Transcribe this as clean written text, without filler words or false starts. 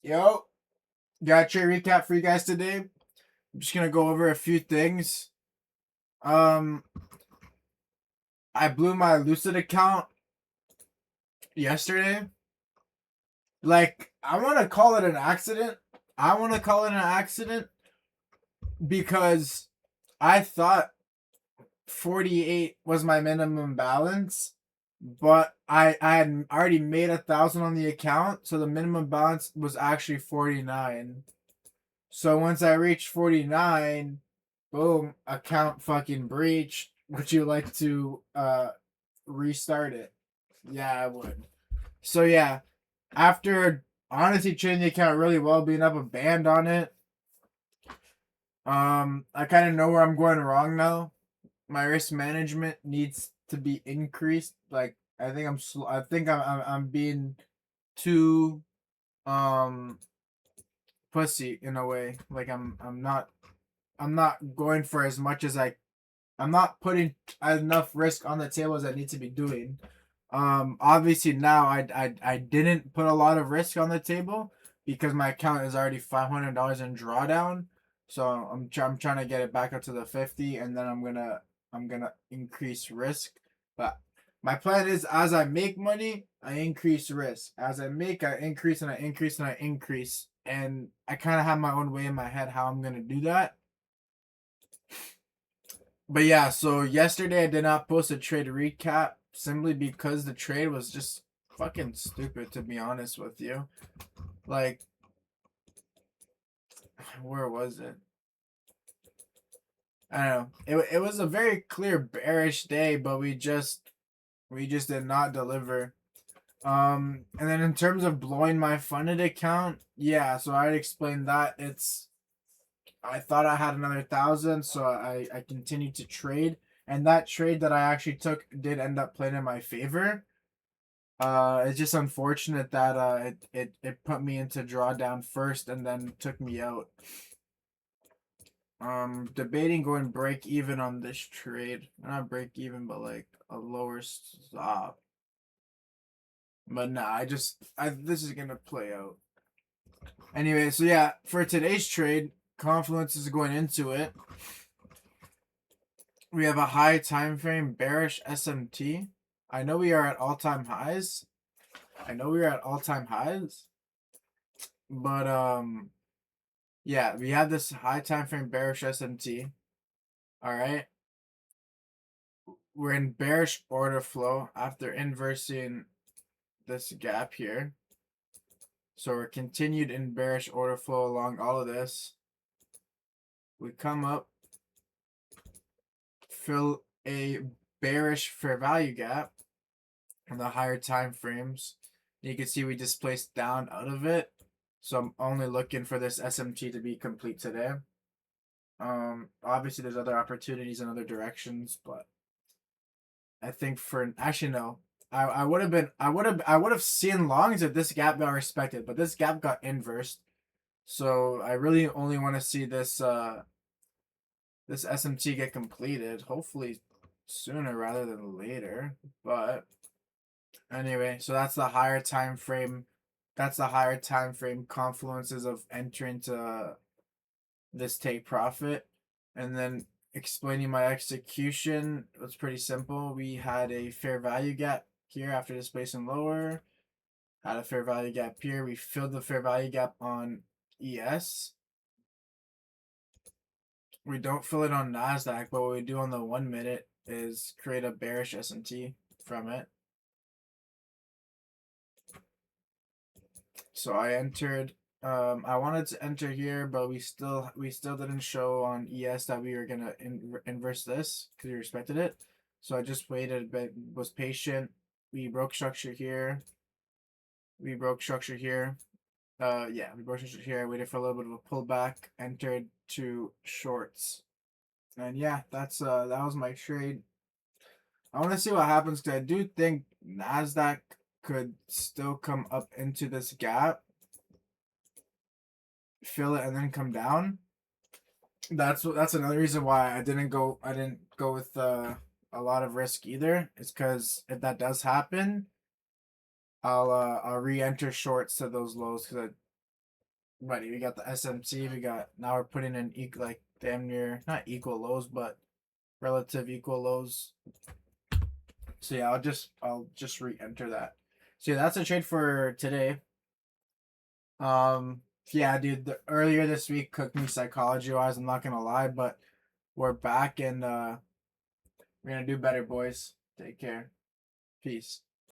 Yo, got a trade recap for you guys today. I'm just gonna go over a few things. Um, I blew my Lucid account yesterday. I want to call it an accident. I want to call it an accident because I thought 48 was my minimum balance, but I had already made 1,000 on the account, so the minimum balance was actually 49. So once I reached 49, boom, account fucking breached. Would you like to restart it? Yeah, I would. So yeah, after honestly trading the account really well, being up a band on it, I kind of know where I'm going wrong now. My risk management needs to be increased. Like I think I'm slow. I think I'm being too um pussy in a way. Like I'm not going for as much as I'm not putting enough risk on the table as I need to be doing. Obviously now I didn't put a lot of risk on the table because my account is already $500 in drawdown. So I'm trying to get it back up to the 50, and then I'm gonna increase risk. But my plan is, as I make money, I increase risk. As I make, I increase and I increase and I increase. And I kind of have my own way in my head how I'm gonna do that. But yeah, so yesterday I did not post a trade recap simply because the trade was just fucking stupid, to be honest with you. Like, where was it? I don't know. It was a very clear bearish day, but we just did not deliver. And then in terms of blowing my funded account, yeah, so I'd explain that. I thought I had another 1,000, so I continued to trade. And that trade that I actually took did end up playing in my favor. It's just unfortunate that it put me into drawdown first and then took me out. Debating going break even on this trade. Not break even, but like a lower stop. But nah, this is gonna play out. Anyway, so yeah, for today's trade, Confluence is going into it. We have a high time frame bearish SMT. I know we are at all-time highs. But yeah, we have this high time frame bearish SMT. All right. We're in bearish order flow after inversing this gap here. So we're continued in bearish order flow along all of this. We come up, fill a bearish fair value gap in the higher time frames. You can see we displaced down out of it. So I'm only looking for this SMT to be complete today. Obviously there's other opportunities in other directions, but I think for actually no. I would have seen longs if this gap got respected, but this gap got inversed. So I really only want to see this SMT get completed. Hopefully sooner rather than later. But anyway, so that's the higher time frame. That's the higher time frame confluences of entering to this take profit. And then explaining my execution was pretty simple. We had a fair value gap here after displacing lower. Had a fair value gap here. We filled the fair value gap on ES. We don't fill it on NASDAQ, but what we do on the 1 minute is create a bearish SMT from it. So I entered. I wanted to enter here, but we still didn't show on ES that we were gonna inverse this because we respected it. So I just waited a bit, was patient. We broke structure here. We broke structure here. Yeah, we broke structure here. Waited for a little bit of a pullback. Entered to shorts, and yeah, that was my trade. I want to see what happens because I do think Nasdaq could still come up into this gap, fill it, and then come down. That's another reason why I didn't go with a lot of risk either. It's because if that does happen, I'll re-enter shorts to those lows because buddy, we got the SMC. We got now we're putting in like damn near not equal lows, but relative equal lows. So yeah, I'll just re-enter that. So yeah, that's a trade for today. Yeah, dude, earlier this week cooked me psychology wise. I'm not gonna lie, but we're back and we're gonna do better, boys. Take care. Peace.